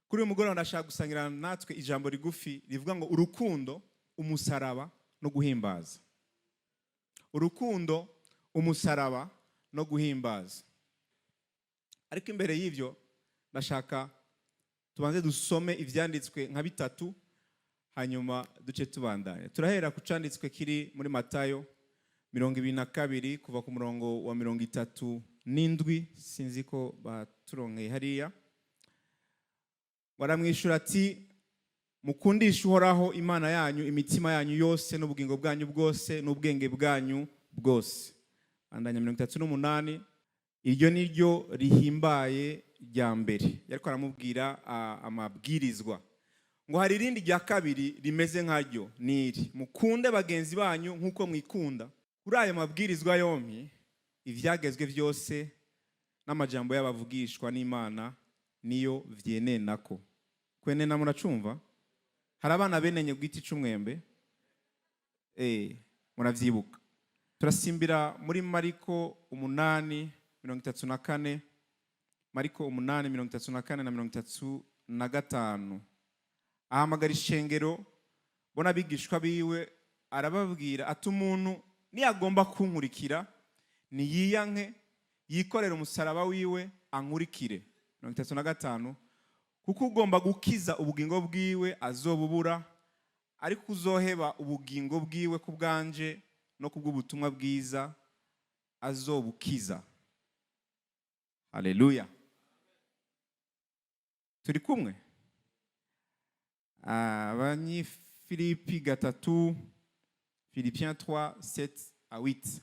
Kuri uyu mugoroba ndashaka gusangira natwe ijambo rigufi rivuga ngo urukundo, umusaraba no guhimbaza. Urukundo, umusaraba no guhimbaza. Ariko imbere y'ivyo ndashaka tubanze dusome ivyanditswe nka bitatu hanyuma duce tubandanya. Turahera ku canditswe kiri muri Matayo 22 kuva ku murongo wa 37, sinzi ko baturonkeye hariya. Baramwishura ati, mukundishe Uhoraho Imana yanyu imitima yanyu yose n'ubugingo bwanyu bwose n'ubwenge bwanyu bwose. Andanya 38, iryo niryo rihimbaye rya mbere. Yariko aramubwira amabwirizwa. Ngo hari irindi rya kabiri rimeze nkaryo, niri mukunde bagenzi banyu nkuko mwikunda. Kuri ayo mabwirizwa yompi ivyagezwe byose n'amajambo y'abavugishwa n'Imana niyo vyenenako. Kwenena muracumva? Hari abana benenye gwiti c'umwembe? Muravyibuka. Turasimbira muri Mariko 8:34, Mariko 8:34 na 35. Ahamagara ishengero bona bigishwa biwe arababwira ati umuntu niyagomba kunkurikira niyiyanke yikorera umusaraba wiwe ankurikire. 35, kuko ugomba gukiza ubugingo bwiwe azobubura, ariko uzoheba ubugingo bwiwe kubwanje no kubw'ubutumwa bwiza azobukiza. Haleluya. Turi kumwe? Abanyifilipi 3, Philippiens 3:7-8.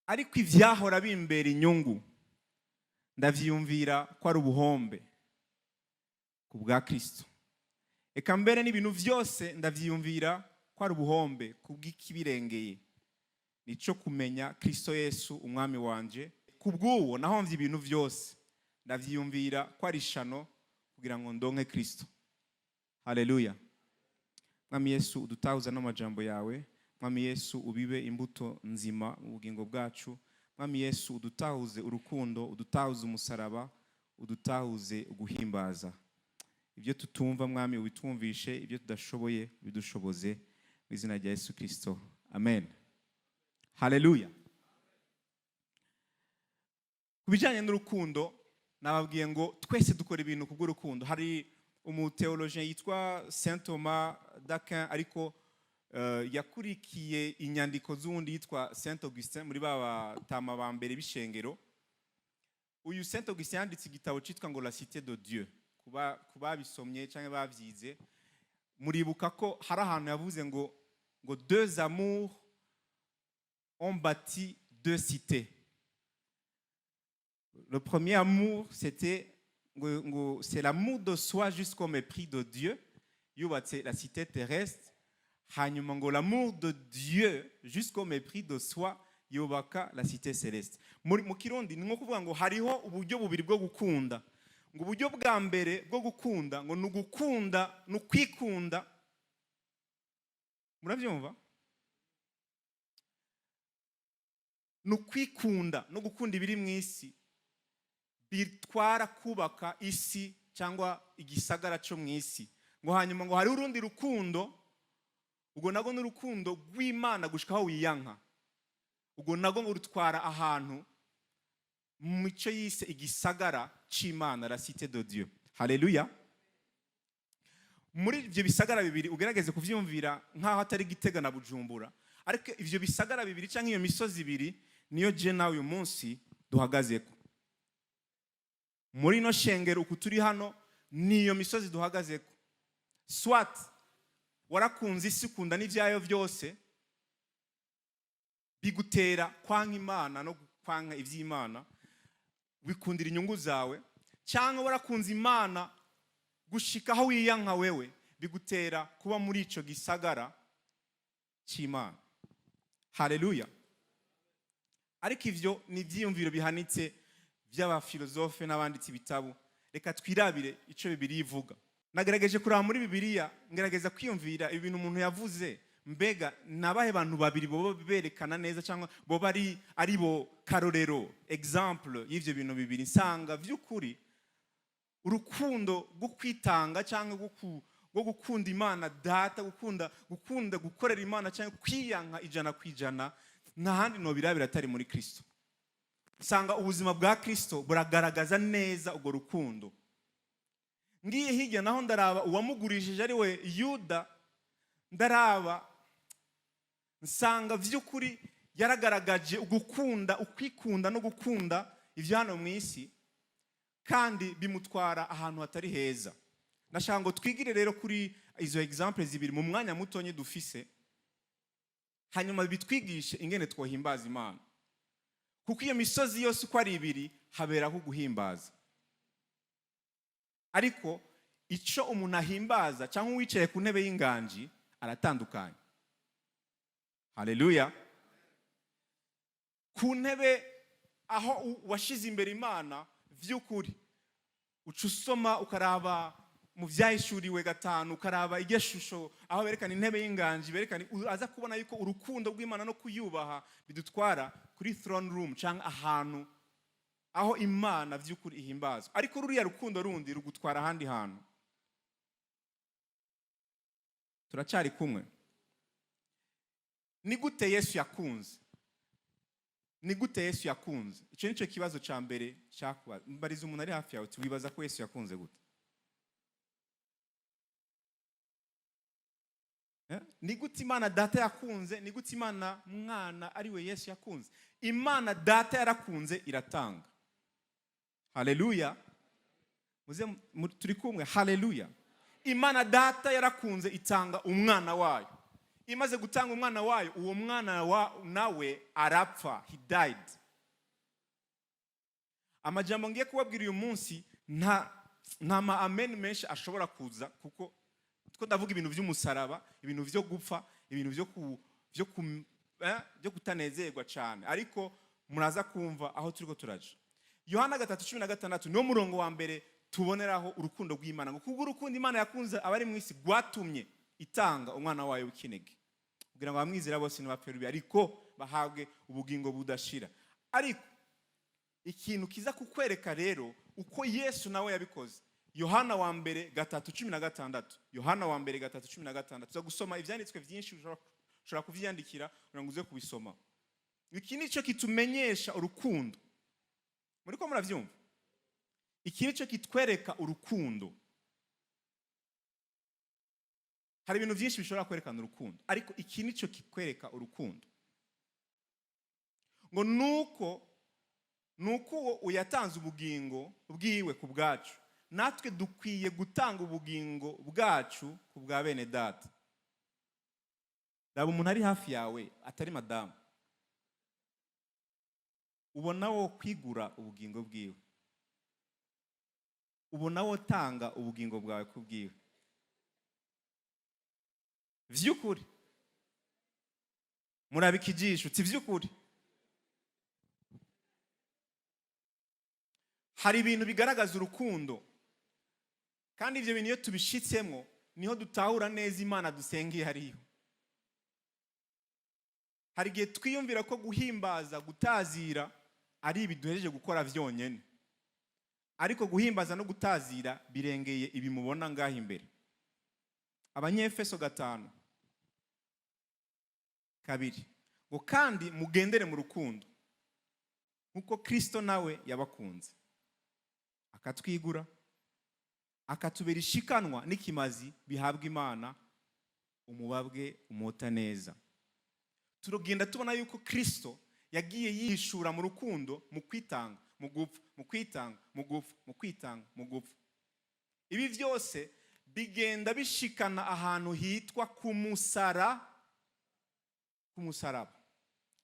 Ariko ivyahora bimbera inyungu ndavyiyumvira ko ari ubuhombe ku bwa Kristo. Eka mbere n'ibintu vyose ndavyiyumvira ko ari ubuhombe ku bw'ikibirengeye, nico kumenya Kristo Yesu umwami wanje. Kubw'uwo nahomvye ibintu vyose ndavyiyumvira ko ari ishano kugira ngo ndonke Kristo. Haleluya. Mwami Yesu udutahuza n'amajambo yawe. Mwami Yesu ubibe imbuto nzima mu bugingo bwacu. Mwami Yesu udutahuze urukundo, udutahuze umusaraba, udutahuze guhimbaza. Ibyo tutumva Mwami ubitwumvishe, ibyo tudashoboye bidushoboze mu izina rya Yesu Kristo. Amen. Haleluya. Kubijanye n'urukundo nababwiye ngo twese dukora ibintu kubw'urukundo. Hari umuteologien yitwa Saint Thomas d'Aquin ariko yakurikiye inyandiko z'undi yitwa Saint Augustin muri batama ba mbere b'ishengero. Uyu Saint Augustin yanditse igitabo citwa ngo La Cité de Dieu. Kuba bisomye canke bavyize muribuka ko hari ahantu yavuze ngo deux amours ont bâti deux cités. Le premier amour c'est l'amour de soi jusqu'au mépris de Dieu. Yubatse la cité terrestre. Hanyuma ngo l'amour de Dieu jusqu'au mépris de soi yubaka la cité céleste. Mu Kirundi ni nko kuvuga ngo hariho uburyo bubiri bwo gukunda. Ngo uburyo bwa mbere bwo gukunda ngo nugukunda nukwikunda. Muravyumva? Nukwikunda no gukunda ibiri mu isi bitwara kubaka isi cyangwa igisagara cyo mu isi. Ngo hanyuma ngo hari urundi rukundo, ubwo nago n'urukundo rw'Imana gushikaho wiyanka. Ubwo nago ngo rutwara ahantu mu mico yise igisagara c'Imana, la cité de Dieu. Haleluya. Muri ivyo bisagara bibiri ugerageze kuvyumvira nkaho atari Gitega na Bujumbura, ariko ivyo bisagara bibiri canke iyo misozi ibiri niyo je nawe uyu munsi duhagazeko. Muri no shengero uku turi hano niyo misozi duhagazeko. Swat warakunze isi ukunda n'ivyayo vyose bigutera kwanka Imana no kwanka ivy'Imana, wikundira inyungu zawe, cyangwa warakunze Imana gushikaho wiyanka wewe bigutera kuba muri ico gisagara c'Imana. Haleluya. Ariko ivyo ni ivyiyumviro bihanitse by'abafilozofe n'abanditsi bitabo. Reka twirabire ico Bibiliya ivuga. Nagerageje kuraba muri Bibiliya, ngerageza kwiyumvira ibintu umuntu yavuze, mbega nabahe bantu babiri bo berekana neza cyangwa bo bari ari bo karorero example y'ivyo bintu bibiri. Nsanga vy'ukuri urukundo rwo kwitanga cyangwa rwo gukunda Imana data, gukunda gukorera Imana cyangwa kwiyanka ijana ku ijana, nta handi nobirabira atari muri Kristo. Usanga ubuzima bwa Kristo buragaragaza neza urwo rukundo. Ngiye hirya naho ndaraba uwamugurishije ari we Yuda, ndaraba nsanga vy'ukuri yaragaragaje ugukunda, ukwikunda no gukunda ivyo hano mu isi, kandi bimutwara ahantu hatari heza. Nashaka ngo twigire rero kuri izo examples zibiri mu mwanya mutonye dufise, hanyuma bitwigishe ingene twohimbaza Imana. Kuko iyo misozi yose uko ari ibiri haberaho guhimbaza. Ariko ico umuntu ahimbaza cyangwa uwicaye ku ntebe y'inganji aratandukanye. Haleluya. Ku ntebe aho washize imbere Imana vy'ukuri, uca usoma ukaraba mu vyahishuriwe 5, ukaraba igeshusho aho berekana intebe y'inganji, berekana aza kubona yuko urukundo rw'Imana no kuyubaha bidutwara kuri throne room cyangwa ahantu aho Imana vy'ukuri ihimbazwa. Ariko ruriya rukundo rundi rugutwara ahandi hantu. Turacari kumwe. Ni gute Yesu yakunze? Ni gute Yesu yakunze? Ico nico kibazo ca mbere cyakubaza. Mbariza umuntu ari hafi yawe, tubibaza ko Yesu yakunze gute? Ni gute Imana data yakunze? Ni gute Imana mwana ari we Yesu yakunze? Imana data yarakunze iratanga. Haleluya. Muze turi kumwe. Haleluya. Imana data yarakunze itanga umwana wayo. Imaze gutanga umwana wayo, uwo mwana nawe arapfa. He died. Amajambo ngiye kubabwira uyu munsi nta ma amen menshi ashobora kuza, kuko ndavuga ibintu by'umusaraba, ibintu byo gupfa, ibintu byo kutanezerwa cyane. Ariko muraza kumva aho turiko turaje. Yohana 3:16 niwo murongo wa mbere tuboneraho urukundo rw'Imana. Ngo kubwo urukundo Imana yakunze abari mu isi rwatumye itanga umwana wayo w'ikinege, kugira ngo abamwizera bose ntibapfe rubi, ariko bahabwe ubugingo budashira. Ariko ikintu kiza kukwereka rero uko Yesu nawe yabikoze. Yohana wa mbere 3:16. Yohana wa mbere 3:16. Tuza gusoma ivyanditswe vyinshi, ushobora kuvyandikira kugira ngo uze kubisoma. Iki nico kitumenyesha urukundo. Muri ko muravyumva? Iki nico kitwereka urukundo. Hari ibintu byinshi bishobora kwerekana urukundo, ariko iki nico kikwereka urukundo. Ngo nuko uyatanze ubugingo bwiwe ku bwacu, natwe dukwiye gutanga ubugingo bwacu ku bwa bene data. Daba umuntu ari hafi yawe atari madamu, ubona wo kwigura ubugingo bwiwe, ubona wo tanga ubugingo bwawe ku bwiwe. Vy'ukuri murabikijisho, ti vy'ukuri. Hari ibintu bigaragaza urukundo, kandi ivyo bintu iyo tubishitsemo niho dutahura neza Imana dusengeye hariyo. Hari igihe twiyumvira ko guhimbaza, gutazira ari ibiduhejeje gukora vyonyene, ariko guhimbaza no gutazira birengeye ibi mubona ngaho imbere. Abanyefeso 5:2 ngo kandi mugendere mu rukundo nkuko Kristo nawe yabakunze, akatwigura, akatubera ishikanwa n'ikimazi bihabwa Imana, umubabwe umota neza. Turugenda tubona yuko Kristo yagiye yishura mu rukundo, mu kwitanga, mu gupfa, mu kwitanga, mu gupfa, mu kwitanga, mu gupfa. Ibi byose bigenda bishikana ahantu hitwa kumusaraba.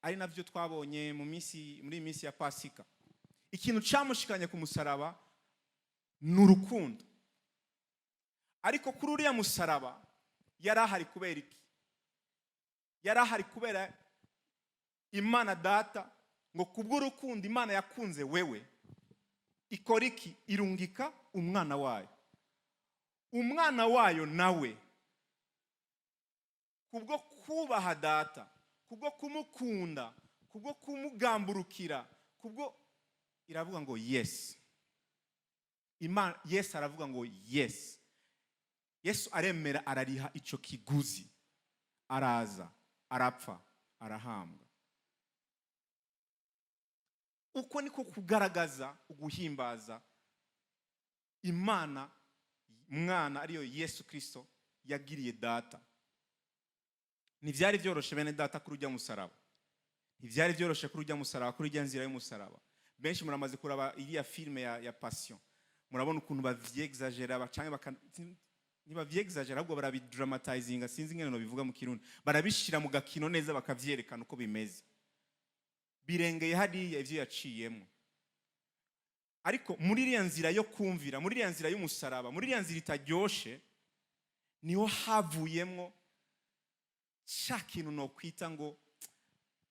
Ari navyo twabonye muri minsi ya Pasika. Ikintu cyamushikanye ku musaraba n'urukundo. Ariko kuri uriya musaraba yarahari kubera iki? Yarahari kubera Imana data, ngo kubw'urukundo Imana yakunze wewe ikora iki? Irungika umwana wayo. Umwana wayo nawe kubwo kubaha data, kubwo kumukunda, kubwo kumugamburukira, kubwo iravuga ngo yes, Imana Yesu aravuga ngo yes. Yesu aremera arariha ico kiguzi. Araza, arapfa, arahambwa. Uko niko kugaragaza uguhimbaza Imana mwana ariyo Yesu Kristo yagiriye data. Ntivyari byoroshe bene data kuri ujya musaraba. Ntivyari byoroshe kuri ujya musaraba, kuri ujya nzira y'umusaraba. Benshi muramaze kuraba iriya filme ya Passion. Murabona ukuntu bavyexagera canke ntibavyexagera ahubwo barabidramatizinga, sinzi ngene no bivuga mu Kirundi. Barabishira mu gakino neza bakavyerekana uko bimeze. Birengeye hariya ivyo yaciyemo. Ariko muri iriya nzira yo kumvira, muri iriya nzira y'umusaraba, muri iriya nzira itaryoshe, niho havuyemo cya kintu no kwita ngo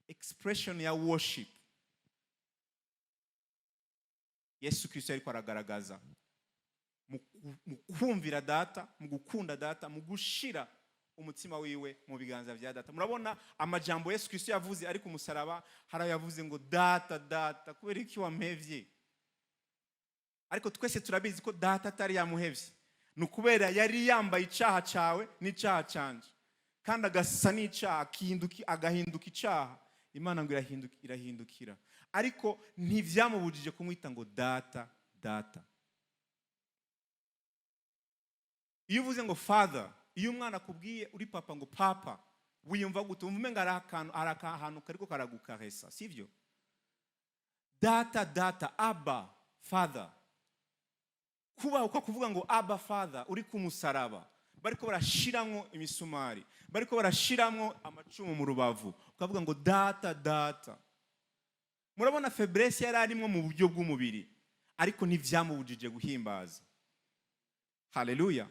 expression ya worship. Yesu Kristo ariko aragaragaza mu kumvira data, mu gukunda data, mu gushira umutima wiwe mu biganza vya data. Murabona amajambo Yesu Kristo yavuze ariko umusaraba harayavuze ngo data data kubera iki wampevye. Ariko twese turabizi ko data atari yamuhevye. Nukubera yari yambaye icaha cawe n'icaha canje. Kandi agasa n'icaha agahinduka icaha. Imana ngo irahindukira. Ariko ntivyamubujije kumwita ngo data data. Iyo uvuze ngo father, iyo umwana akubwiye uri papa ngo papa, wiyumva gute? Umva ngo arakantu kariko karagukaresa, sivyo? Data data, abba father. Kuba uko kuvuga ngo abba father uri ku musaraba, bariko barashiramwo imisumari, bariko barashiramwo amacumu mu rubavu, ukavuga ngo data data. Murabona faiblesse yari arimo mu buryo bw'umubiri, ariko ntivyamubujije guhimbaza. Haleluya.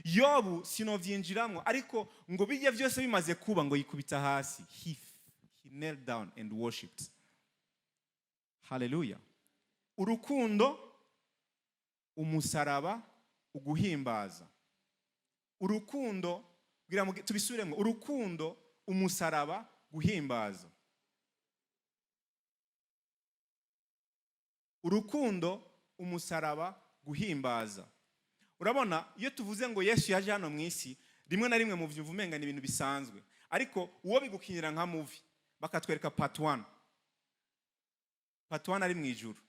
Yobu sinovyinjiramwo, ariko ngo bijye byose bimaze kuba ngo yikubita hasi. He knelt down and worshipped. Haleluya. Urukundo, umusaraba, uguhimbaza. Urukundo, tubisubiremo, urukundo, umusaraba, guhimbaza. Urukundo, umusaraba, guhimbaza. Urabona iyo tuvuze ngo Yesu yaje hano mu isi, rimwe na rimwe mu vyumva umenga ni ibintu bisanzwe, ariko uwo bigukinira nka movie bakatwereka part 1. Part 1 ari mu ijuru,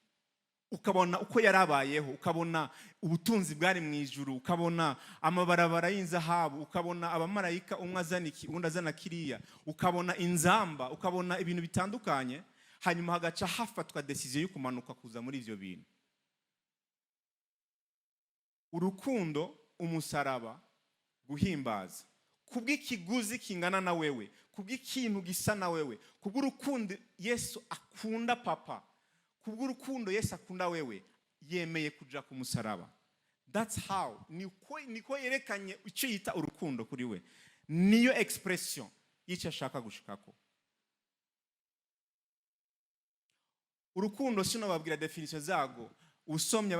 ukabona uko yarabayeho, ukabona ubutunzi bwari mu ijuru, ukabona amabarabara y'inzahabu, ukabona abamarayika umwe azaniki undi azana kiriya, ukabona inzamba, ukabona ibintu bitandukanye, hanyuma hagaca hafatwa decision yo kumanuka kuza muri ivyo bintu. Urukundo, umusaraba, guhimbaza. Kubw'ikiguzi kingana na wewe, kubw'ikintu gisa na wewe, kubw'urukundo Yesu akunda papa, kubw'urukundo Yesu akunda wewe, yemeye kuja ku musaraba. That's how. Niko yerekanye icyo yita urukundo kuri we. Niyo expression y'icyo ashaka gushikako. Urukundo sino babwira definition zago. Usomye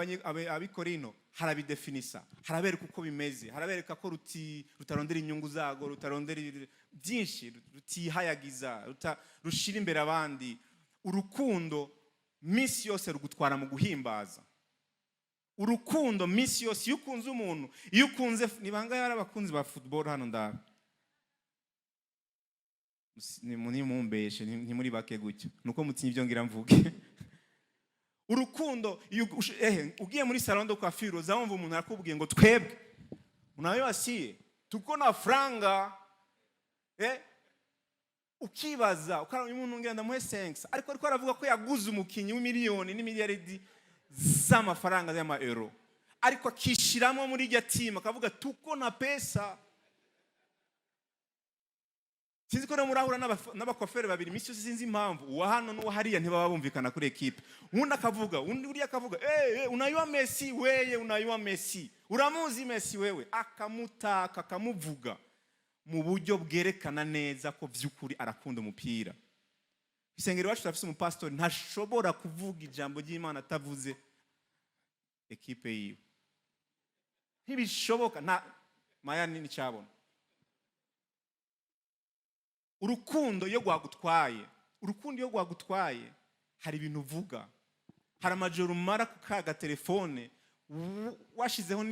abikorino harabidefinisa, harabereka uko bimeze, harabereka ko rutarondera inyungu zago, rutarondera byinshi, rutihayagiza, rushira imbere abandi. Urukundo misi yose rugutwara mu guhimbaza. Urukundo misi yose iyo ukunze umuntu, iyo ukunze nibanga yari abakunzi ba football hano ndabe. Ni mumbeshe ni muri bake gutyo. Nuko mutinyi ibyo ngira mvuge. Urukundo ugiye muri salon de coiffure uzamva umuntu arakubwiye ngo twebwe unayo asiye tuko na franga ukibaza ukara umuntu ngenda mu 5 ariko aravuga ko yaguze umukinyi w'imiliyoni n'imiliyaridi z'amafaranga y'ama euro, ariko akishiramo muri iryo team akavuga tuko na pesa. Sinzi ko murahura n'abakofere babiri misi sinzi impamvu uwa hano n'uwa hariya ntibaba bumvikana kuri equipe. Undi akavuga uriya akavuga unaywa Messi weye, unaywa Messi, uramuzi Messi wewe, akamutaka akamuvuga mu buryo bwerekana neza ko vy'ukuri arakunda umupira. Isengero wacu turafise umupastori ntashobora kuvuga ijambo ry'Imana atavuze equipe yiwe. Ntibishoboka na maya nini cyabona. Urukundo yo gwagutwaye, urukundo yo gwagutwaye hari ibintu uvuga, hari amajoro umara ku kaga telefone washizeho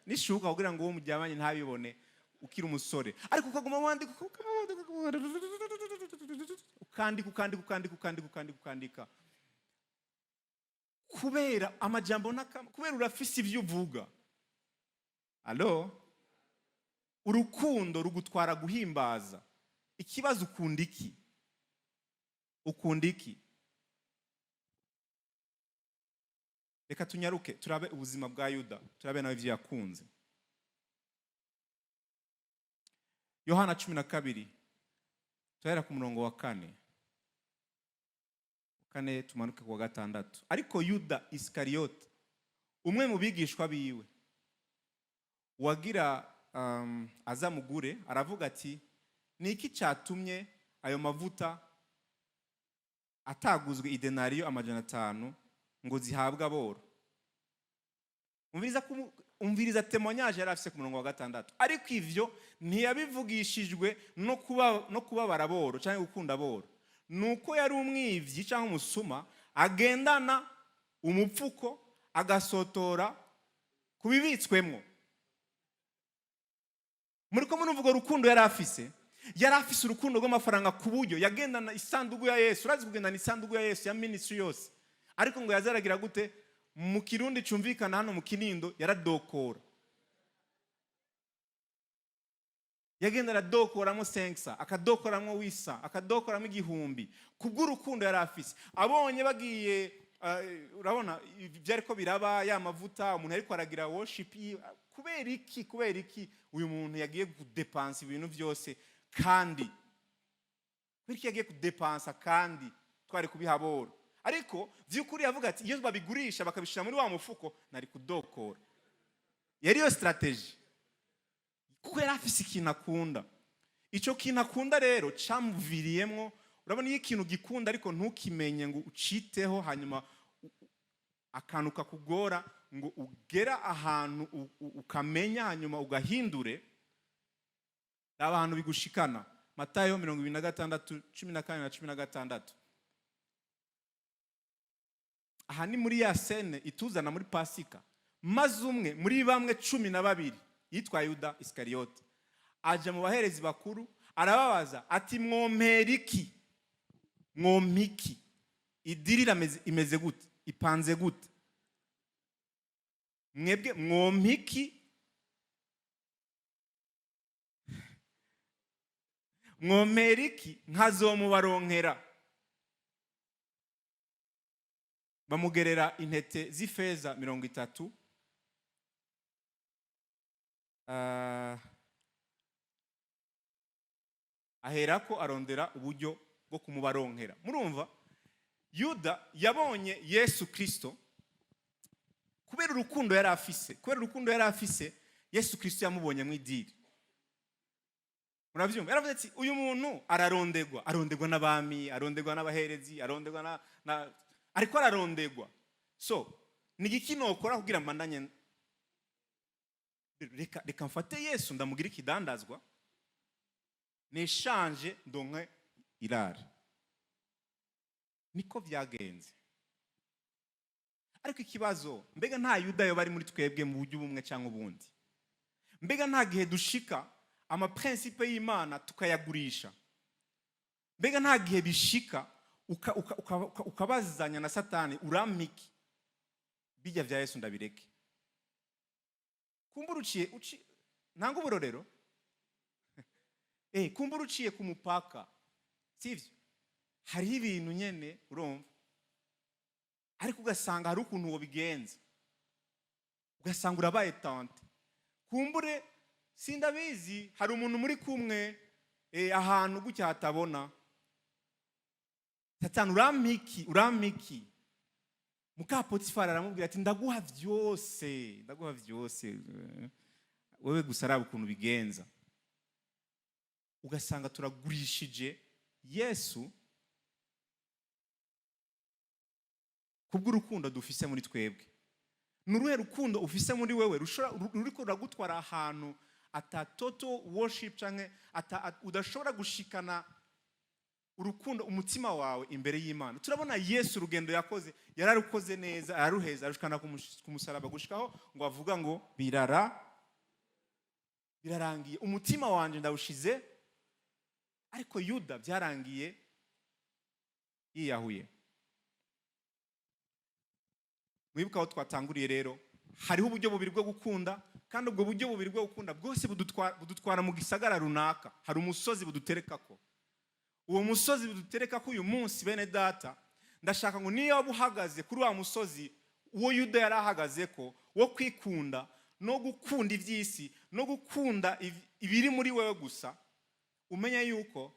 n'ishuka kugira ngo uwo mujyamanye ntabibone ukiri umusore, ariko ukaguma wandika ukandika kubera amajambo kubera urafise ibyo uvuga. Alo, urukundo rugutwara guhimbaza. Ikibazo ukunda iki? Reka tunyaruke turabe ubuzima bwa Yuda, turabe nawe ivyo yakunze. Yohana 12 turahera ku murongo wa 4 tumanuke ku wa 6. Ariko Yuda Iskariyote, umwe mu bigishwa biwe, wagira azamugure, aravuga ati, ni iki cyatumye ayo mavuta ataguzwe idenariyo 500 ngo zihabwe aboro? Umviriza témoignage yari afise ku murongo wa 6. Ariko ivyo ntiyabivugishijwe no kubabara aboro cyangwa gukunda aboro, nuko yari umwivyi cyangwa umusuma agendana umupfuko agasotora kubibitswemwo. Muriko munuvuga urukundo yari afise urukundo rw'amafaranga ku buryo yagendana isanduku ya Yesu. Urazi kugendana isanduku ya Yesu ya ministry yose, ariko ngo yazaragira gute? Mu Kirundi cumvikana hano mu Kinindo, yaradokora. Yagenda aradokoramo 500, akadokoramo 800, akadokoramo 1000 kubw'urukundo yari afise. Abonye bagiye urabona byariko biraba ya mavuta, umuntu ariko aragira worship. Kubera iki uyu muntu yagiye kudepansa ibintu byose, kandi kubera yagiye kudepansa kandi twari kubihabora? Ariko vy'ukuri yavuga ati, iyo babigurisha bakabishira muri wa mufuko nari kudokora. Yari yo strategy, kuko yari afise ikintu akunda. Ico kintu akunda rero camuviriyemwo. Urabona iyo ikintu gikunda ariko ntukimenye ngo uciteho, hanyuma akantu kakugora ngo ugera ahantu ukamenya hanyuma ugahindure, abantu bigushikana. Matayo 26:14-16. Aha ni muri ya sene ituzana muri Pasika. Maze umwe muri bamwe 12 yitwa Yuda Iskariyote aje mu baherezi bakuru, arababaza ati, mwompiki idirira imeze gute, ipanze gute? Mwebwe mwomperiki nkazomubaronkera? Bamugerera intete z'ifeza 30. Aherako arondera uburyo bwo kumubaronkera. Murumva, Yuda yabonye Yesu Kristo kubera urukundo yari afise. Yesu Kristo yamubonye mu idiri. Muravyumva? Yaravuze ati, uyu muntu arondegwa n'abami, arondegwa n'abaherezi, arondegwa ariko ararondegwa. So ni iki nokora kugira mandanye? Reka mfate Yesu ndamugira ikidandazwa, neshanje ndonke irari. Niko vyagenze. Ariko ikibazo, mbega nta Yuda yo bari muri twebwe mu buryo bumwe cyangwa ubundi? Mbega nta gihe dushika ama principe y'Imana tukayagurisha? Mbega nta gihe bishika ukabazanya na Satani, urampiki bijya vya Yesu ndabireke? Kumbura uciye ntango uburorero kumbura uciye ku mupaka, sivyo? Hari ibintu nyene urumva, ariko ugasanga hari ukuntu wo bigenza, ugasanga urabaye tante. Kumbure sindabizi, hari umuntu muri kumwe ahantu gutya hatabona, Satani urampiki. Muka Potifari aramubwira ati, ndaguha vyose wewe gusa araba ukuntu bigenza. Ugasanga turagurishije Yesu kubw'urukundo dufise muri twebwe. Nuruhe rukundo ufise muri wewe ruriko ruragutwara ahantu ata total worship canke udashobora gushikana urukundo umutima wawe imbere y'Imana. Turabona Yesu urugendo yakoze yararukoze neza, araruheza arushikana ku musaraba gushikaho ngo avuga ngo birarangiye, umutima wanje ndawushize. Ariko Yuda byarangiye yiyahuye. Mwibuka aho twatanguriye rero, hariho uburyo bubiri bwo gukunda, kandi ubwo buryo bubiri bwo gukunda bwose budutwara mu gisagara runaka. Hari umusozi buduterekako. Uwo musozi buduterekako uyu munsi bene data, ndashaka ngo niyo waba uhagaze kuri wa musozi uwo Yuda yari ahagazeko, wo kwikunda no gukunda iby'isi no gukunda ibiri muri wewe gusa, umenya yuko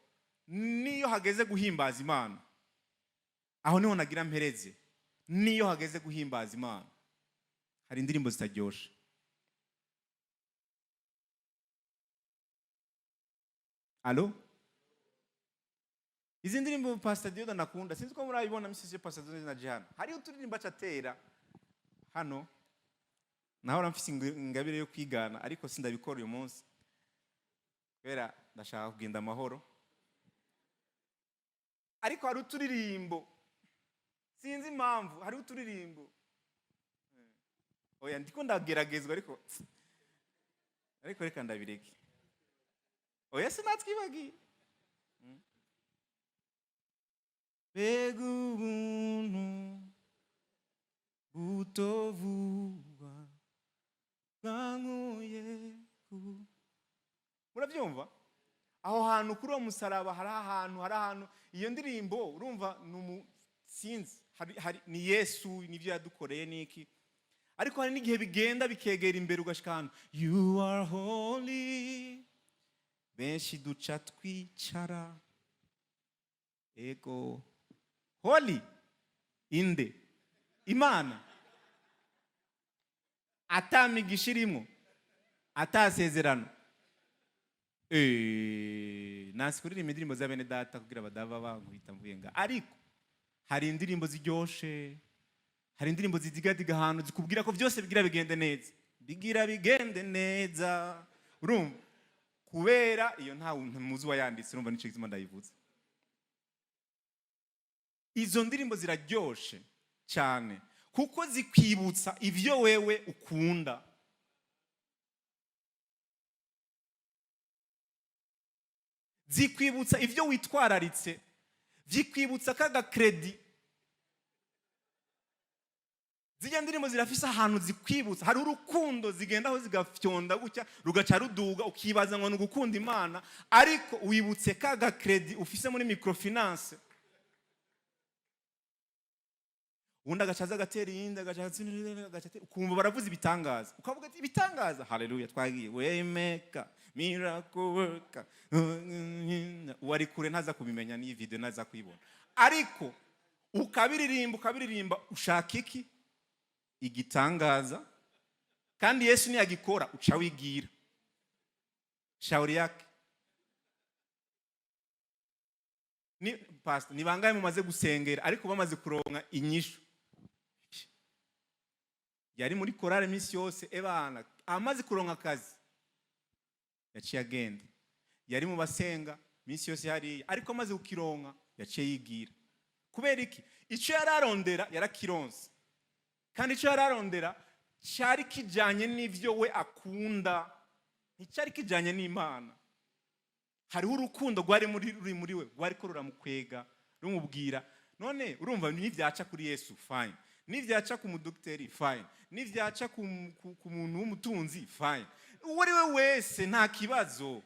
niyo hageze guhimbaza Imana, aho niho nagira mpereze, niyo hageze guhimbaza Imana hari indirimbo zitaryoshe. Alo? Izi ndirimbo Pastor Dioda nakunda, sinzi ko murabibona misije Pastor Dioda na Jihana. Hari uturirimbo acatera hano, naho ramfise ingabire yo kwigana, ariko sindabikora uyu munsi. Kubera ndashaka kugenda amahoro. Ariko hari uturirimbo, sinzi impamvu, hari uturirimbo. Oya ndiko ndageragezwa ariko reka ndabireke. Oya sinatwibagiye. Mbega ubuntu butovugwa bwankuye ku. Murabyumva? Aho hantu kuri uwo musaraba hari ahantu iyo ndirimbo urumva sinzi ni Yesu nivyo yadukoreye niki. Ariko hari n'igihe bigenda bikegera imbere ugashika hano, you are holy, benshi duca twicara, ego holy inde Imana, atamigisha irimo, atasezerano. Nasi kuririmba indirimbo za bene data kugira badava banguhita mvuyenga. Ariko hari indirimbo ziryoshe, hari indirimbo zidigadiga ahantu zikubwira ko byose bigira bigende neza, urumva? Kubera iyo nta muzi wayanditse, urumva nico gizima ndayivuze. Izo ndirimbo ziraryoshe cyane kuko zikwibutsa ivyo wewe ukunda. Zikwibutsa ivyo witwararitse, zikwibutsa kaga credit. Zijya ndirimbo zirafisa ahantu zikwibutsa, hari urukundo zigendaho zigafyonda gutya rugaca ruduga, ukibaza ngo n'ugukunda Imana, ariko wibutse kaga credit ufise muri microfinance. Undi agacaza agatera iyindi agacatera, ukumva baravuza ibitangaza, ukavuga ati ibitangaza, haleluya twagiye, waymaker, miracle worker. Wari kure ntaza kubimenya, ni video naza kuyibona, ariko ukabiririmba ushaka iki? Igitangaza. Kandi Yesu niyagikora uca wigira shauri yake. Ni pastor ni bangaye mumaze gusengera ariko bamaze kuronka inyishu. Yari muri korale misi yose ebana, amaze kuronka akazi yaciye agenda. Yari mu basenga misi yose hari, ariko amaze kukironka yaciye yigira. Kubera iki? Ico yararondera yarakironse, kandi ico yararondera cyari kijanye n'ivyo we akunda, nticyari kijanye n'Imana. Hariho urukundo rwari muri we, rwari ko ruramukwega rumubwira, none urumva n'ivyaca kuri Yesu fine, n'ivyaca ku mudokiteri fine, n'ivyaca ku muntu w'umutunzi fine, uwo ari we wese nta kibazo,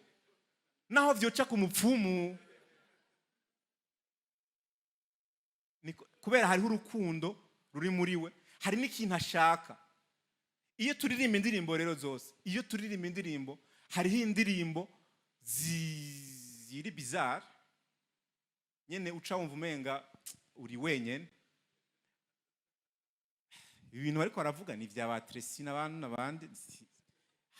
naho vyoca ku mupfumu. Kubera hariho urukundo ruri muri we, hari n'ikintu ashaka. Iyo turirimba indirimbo rero zose, iyo turirimba indirimbo, hariho indirimbo ziri bizarre nyene uca wumva umenga uri wenyene. Ibintu bariko baravuga ni vya Batresi n'abandi,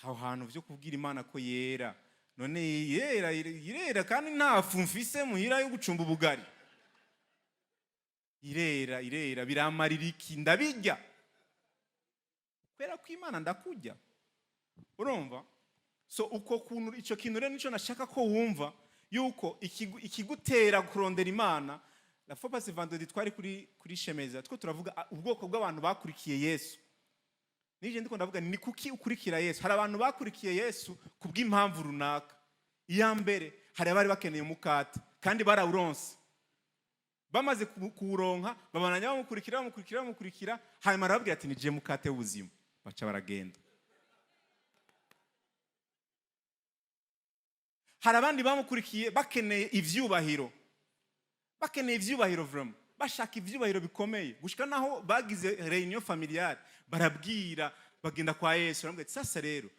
aho hantu vyo kubwira Imana ko yera, none irera kandi nta fumfise muhira yo gucumba ubugari. Irera biramarira iki? Ndabirya kubera ko Imana ndakujya, urumva? So uko kuntu ico kintu rero nico nashaka ko wumva, yuko ikigutera kurondera Imana. La fois passée vendredi twari kuri Shemeza two turavuga ubwoko bw'abantu bakurikiye Yesu. Nije ndiko ndavuga ni kuki ukurikira Yesu. Hari abantu bakurikiye Yesu kubw'impamvu runaka. Iya mbere hari abari bakeneye umukate kandi barawuronse. Bamaze kuwuronka babananya bamukurikira hanyuma arababwira ati nije mukate w'ubuzima. Baca baragenda. Hari abandi bamukurikiye bakeneye ivyubahiro. Bakeneye ivyubahiro vraiment. Bashaka ivyubahiro bikomeye. Gushika naho bagize réunion familiale barabwira bagenda kwa Yesu baramubwira sasa rero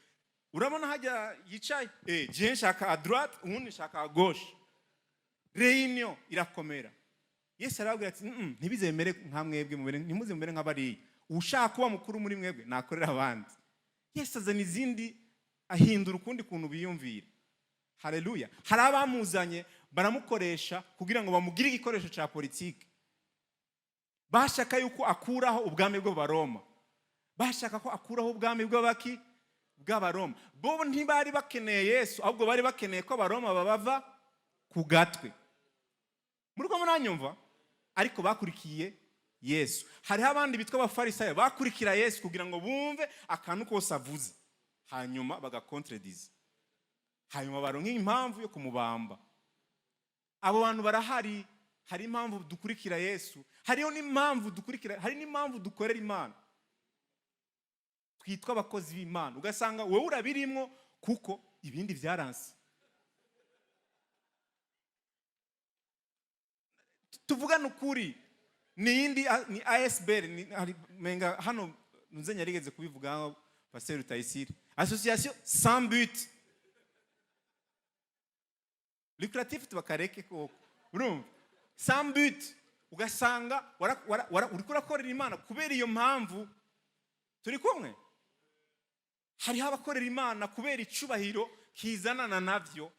urabona hajya yicaye je nshaka à droite umuntu nshaka à gauche. Réunion irakomera. Yesu arabwira ati ntibizemere nka mwebwe mubere ntimuze mubere nk'abari. Ushaka kuba mukuru muri mwebwe nakorera abandi. Yesu azana izindi ahindura ukundi kuntu biyumvira. Haleluya. Hari abamuzanye baramukoresha kugira ngo bamugire igikoresho cya politiki. Bashaka yuko akuraho ubwami bw'Abaroma. Bashaka ko akuraho ubwami bw'Abaroma. Bo ntibari bakeneye Yesu ahubwo bari bakeneye ko Abaroma babava ku gatwe. Muri ko munanyumva ariko bakurikiye Yesu. Hari abandi bitwa abafarisayo bakurikira Yesu kugira ngo bumve akantu kose avuze hanyuma bagakontredize. Hanyuma baronka impamvu yo kumubamba. Abo bantu barahari. Hari impamvu dukurikira Yesu. Hariho n'impamvu dukurikira, hari n'impamvu dukorera Imana. Twitwa abakozi b'Imana. Ugasanga wowe urabirimwo kuko ibindi byaranse. Tuvugana ukuri. Ni ASBR menga hano nzenya rigeze kubivuga Pasteur Rutayisire. Association sans but lucratif tubakareke koko. Urumva? Sans but. Ugasanga uriko urakorera Imana kubera iyo mpamvu. Turi kumwe? Hariho abakorera Imana kubera icubahiro kizanana navyo.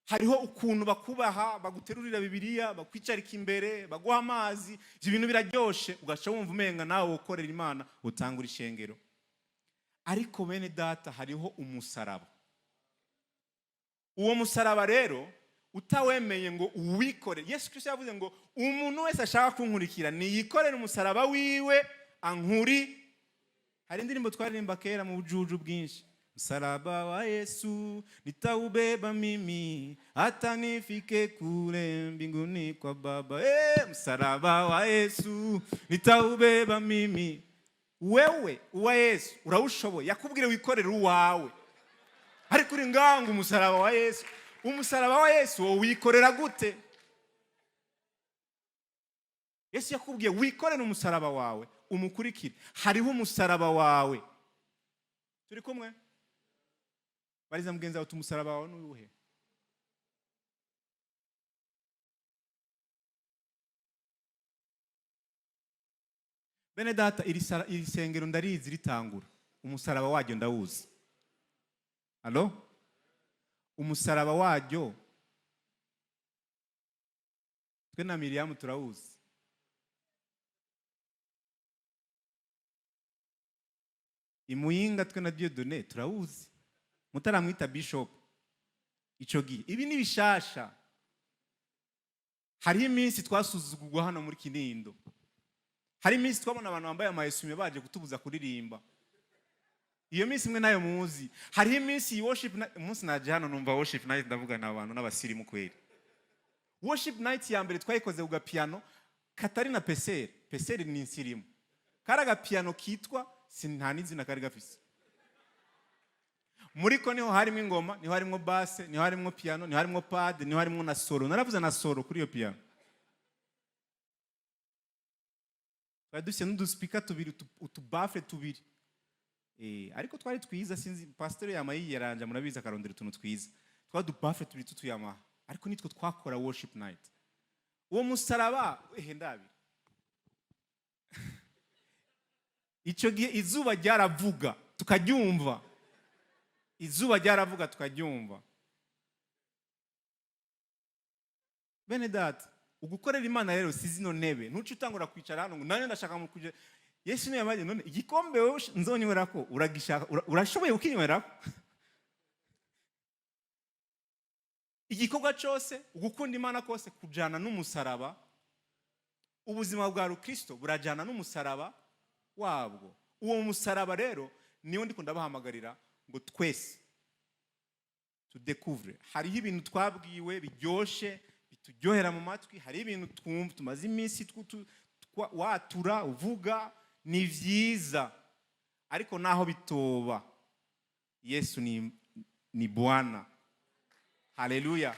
Hariho ukuntu bakubaha, baguterurira Bibiliya, bakwicarika imbere, baguha amazi, ibyo bintu biraryoshe, ugaca wumva umenga nawe ukorera Imana utangura ishengero. Ariko bene data hariho umusaraba. Uwo musaraba rero utawemeye ngo uwikore. Yesu Kristo yavuze ngo umuntu wese ashaka kunkurikira niyikorere umusaraba wiwe ankuri. Hari indirimbo twaririmba kera mu bujuju bwinshi. Msalaba wa Yesu nitaubeba mimi hata nifike kule mbinguni kwa Baba. Msalaba wa Yesu nitaubeba mimi. Wewe uwa Yesu urawushoboye. Yakubwire wikorere uwawe. Ariko uri ngangu umusaraba wa Yesu. Umusaraba wa Yesu wo wikorera gute? Yesu yakubwiye wikorere umusaraba wawe umukurikire. Hariho umusaraba wawe. Turi kumwe? Bariza mugenza wawe umusaraba wawe n'uwuhe? Bene data iri sengero ndarizi ritangura. Umusaraba wajyo ndawuzi. Allo? Umusaraba wajyo twe na Miriam turawuzi. Imuyinga twe na Dieudonné turawuzi. Mutaramwita bishop. Ico gihe ibi ni bishasha. Hari iminsi twasuzugurwa hano muri Kinindo. Hari iminsi twabona abantu bambaye amayesume baje kutubuza kuririmba. Iyo minsi mwe nayo muzi. Hari iminsi worship umunsi naje hano numva worship night ndavuga n'abantu n'abasirimu kweli. Worship night ya mbere twayikoze uga piano Katarina Pesere. Pesere ni insirimu. Karaga piano kitwa sinanizi na kari gafise. Muriko niho harimo ingoma, niho harimo basse, niho harimo piano, niho harimo pad, niho harimo na solo. Naravuze na solo kuri iyo piano. Baduse n'udu speaker tubiri utubafle tubiri. Ariko twari twiza sinzi pastor yamayi yaranja murabiza karondera utuntu twiza. Twadu bafle tubiri tutuyama. Ariko nitwo twakora worship night. Uwo musaraba ndabi. Ico gihe izuba ryaravuga tukaryumva. Izuba ryaravuga tukaryumva. Bene data, ugukorera Imana rero si zino ntebe. Ntuci utangura kwicara hano ngo nanye ndashaka mu kuje. Yesu niwe yamaze none igikombe wewe nzonywera ko uragishaka urashoboye ukinywera ko. igikorwa cyose, ugukunda Imana kose kujana n'umusaraba. Ubuzima bwa Rukristo burajana n'umusaraba wabwo. Uwo musaraba rero niwo ndiko ndabahamagarira ngo twese tudécouvre. Hariho ibintu twabwiwe biryoshe bituryohera mu matwi, hari ibintu twumva tumaze iminsi watura uvuga ni vyiza, ariko naho bitoba Yesu ni Bwana. Haleluya.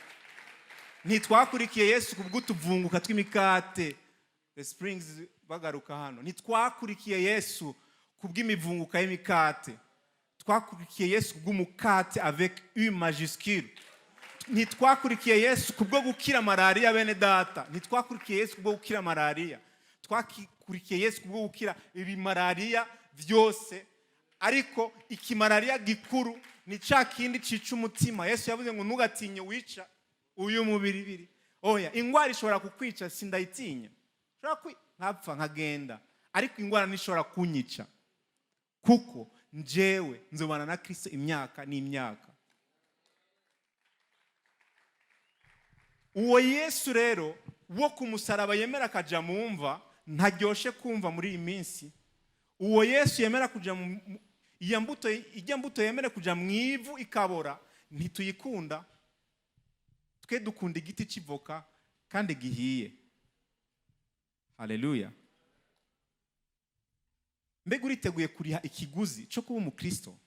Ntitwakurikiye Yesu kubw'utuvunguka tw'imikate. The Springs bagaruka hano. Ntitwakurikiye Yesu kubw'imivunguka y'imikate. Twakurikiye Yesu kubw'umukate avec U majuscule. Ntitwakurikiye Yesu kubwo gukira malaria bene data. Ntitwakurikiye Yesu kubwo gukira malaria. Twakurikiye Yesu kubwo gukira ibi malaria vyose. Ariko iki malaria gikuru ni ca kindi cica umutima. Yesu yavuze ngo ntugatinye wica uyu mubiri biri. Oya, ingwara ishobora kukwica sindayitinya. Nkapfa nkagenda, ariko ingwara nishobora kunyica, kuko njewe nzobana na Kristo imyaka n'imyaka. Uwo Yesu rero wo ku musaraba yemera akaja mu mva ntaryoshe kumva muri iyi minsi. Uwo Yesu yemera kuja ijya mbuto yemera kuja mu ivu ikabora, ntituyikunda. Twe dukunda igiti c'ivoka kandi gihiye. Haleluya. Mbega uriteguye kuriha ikiguzi cyo kuba umukristo?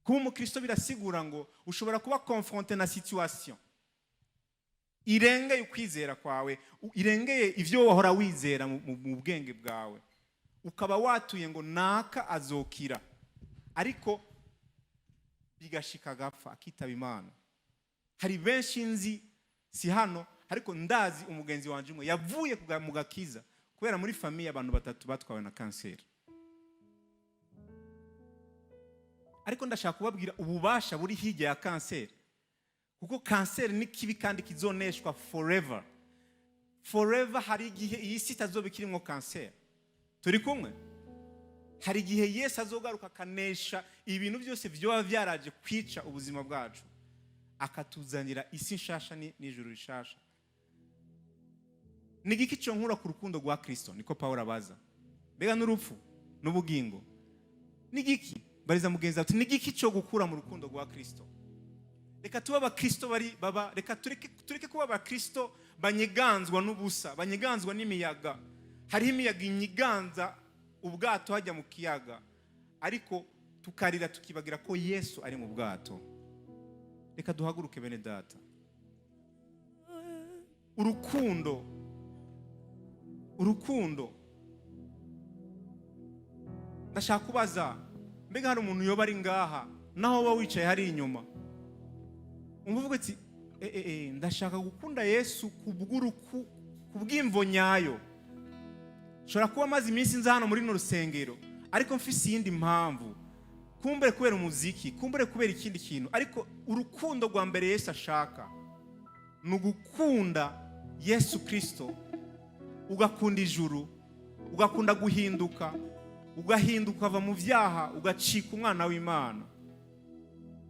Kuba umukristo birasigura ngo ushobora kuba confronté na situation irengeye ukwizera kwawe, irengeye ivyo wahora wizera mu bwenge bwawe, ukaba watuye ngo naka azokira, ariko bigashika gapfa akitaba Imana. Hari benshi nzi si hano, ariko ndazi umugenzi wanje umwe yavuye mu gakiza kubera muri famiye abantu batatu batwawe na kanseri. Ariko ndashaka kubabwira ububasha buri hirya ya kanseri, kuko kanseri ni kibi kandi kizoneshwa forever. Forever. Hari igihe iyi si itazoba ikirimo kanseri. Turi kumwe? Hari igihe Yesu azogaruka akanesha ibintu byose byoba byaraje kwica ubuzima bwacu, akatuzanira isi nshasha n'ijuru rishasha. Nigiki cyo nkura ku rukundo rwa Kristo? Niko Paulo abaza. Mbega n'urupfu n'ubugingo nigiki? Bariza mugenzi ati nigiki cyo gukura mu rukundo rwa Kristo? Reka tuba abakristo reka tureke kuba abakristo banyeganzwa n'ubusa, banyeganzwa n'imiyaga. Hariho imiyaga inyiganza ubwato hajya mu kiyaga, ariko tukarira tukibagira ko Yesu ari mu bwato. Reka duhaguruke bene data. Urukundo ndashaka kubaza, mbega hari umuntu yoba ari ngaha naho ba wicaye hari inyuma umvuga ati ndashaka gukunda Yesu kubw'imvo nyayo. Shobora kuba maze iminsi nza hano muri no rusengero, ariko mfise iyindi mpamvu, kumbere kubera umuziki, kumbere kubera ikindi kintu, ariko urukundo rwa mbere Yesu ashaka ni ugukunda Yesu Kristo, ugakunda ijuru, ugakunda guhinduka, ugahinduka ukava mu vyaha, ugacika umwana w'Imana.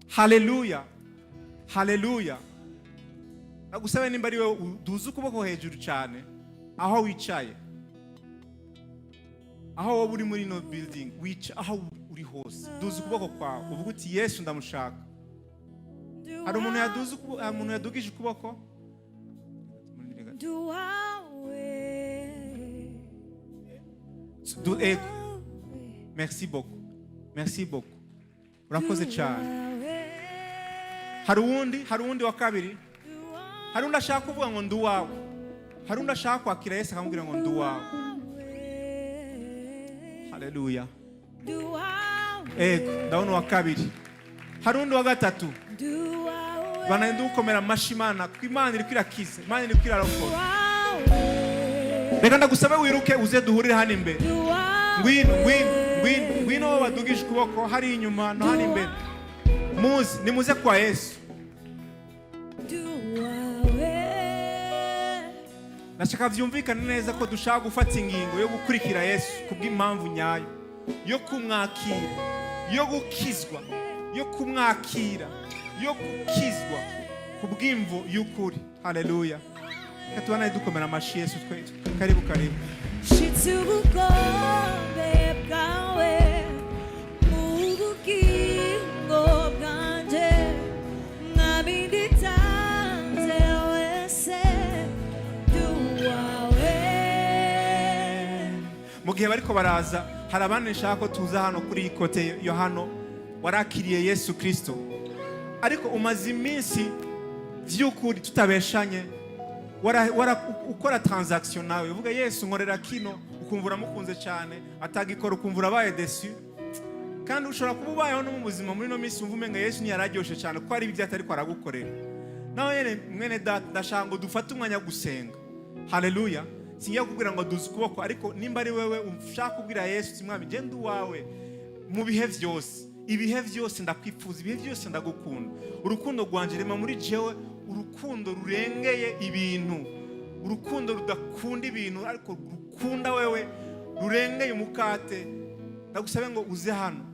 Haleluya. Haleluya. Nagusabe nimba ari wewe duze ukuboko hejuru cyane aho wicaye, aho wowe uri muri no building, aho uri hose, duze ukuboko kwawe uvuga uti Yesu ndamushaka. Hari umuntu yadugije ukuboko? Merci beaucoup. Merci beaucoup. Urakoze cyane. Hari undi wa kabiri. Hari undi ashaka kuvuga ngo nduwawe. Hari undi ashaka kwakira Yesu akamubwira ngo nduwawe. Haleluya. Ndabona wa kabiri. Hari undi wa gatatu. Banayenda ukomera amashimana ko Imana iri kwirakiza, Imana iri kwirarokora. Reka ndagusabe wiruke uze duhurire hano imbere. Ngwino badugije ukuboko hari inyuma no hano imbere. Nimuze kwa Yesu. Nashaka vyumvikane neza ko dushaka gufata ingingo yo gukurikira Yesu kubw'impamvu nyayo, yo kumwakira, yo gukizwa, yo kumwakira, yo gukizwa, kubw'imvo y'ukuri. Haleluya. Reka tubane dukomera amashyi Yesu twe. Karibu karibu. Shitsi ubugombe bwawe mu bugingo bwanjye, mwami nditanze wese duwawe. Mu gihe bariko baraza, hari abandi nshaka ko tuza hano kuri iyi kote yo hano warakiriye Yesu Kristo, ariko umaze iminsi vy'ukuri tutabeshanye ukora transaction nawe uvuga Yesu nkorera kino, ukumva uramukunze cyane, atagikora ukumva urabaye desu. Kandi ushobora kuba ubayeho no mu buzima muri no minsi wumva umenga Yesu ntiyararyoshe cyane kuko ari ibyo atari ko aragukorera. Nawe yene mwene data ndashaka ngo dufate umwanya gusenga. Haleluya. Singiye kubwira ngo duze ukuboko, ariko nimba ari wewe ushaka kubwira Yesu uti mwami genda uwawe mu bihe vyose, ibihe vyose ndakwifuza, ibihe vyose ndagukunda. Urukundo rwanje rema muri jewe, urukundo rurengeye ibintu, urukundo rudakunda ibintu ariko rukunda wewe, rurengeye umukate. Ndagusabe ngo uze hano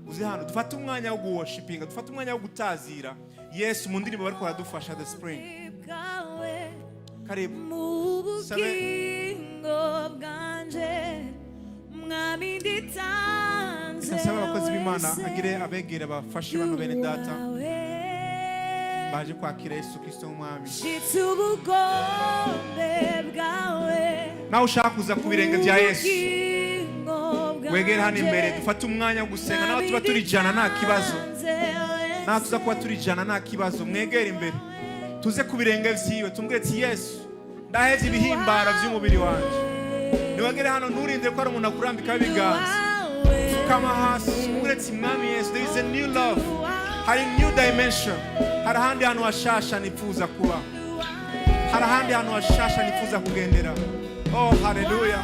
dufate umwanya wo guworshipinga, dufate umwanya wo gutazira Yesu mu ndirimbo bariko baradufasha The Spring. Karibu mu bugingo bwanje, mwami nditanze saba abakozi b'Imana agire abegere bafashe bano bene data baje kwakira Yesu Kristo nk'umwami. Shitsi ubugombe bwawe Nawe ushaka kuza ku birenge bya Yesu, wegere hano imbere dufate umwanya wo gusenga. Nawe tuba turi jana nta kibazo, nawe tuza kuba turi jana nta kibazo, mwegere imbere tuze ku birenge vyiwe tumubwire ati Yesu ndahevye ibihimbara vy'umubiri wanje. Niwegere hano nturinde ko ari umuntu akurambikaho ibiganza, fukama hasi umubwire ati mwami Yesu, there is a new love, hari new dimension, hari ahandi hantu hashasha nifuza kuba, hari ahandi hantu hashasha nifuza kugendera. Oh haleluya.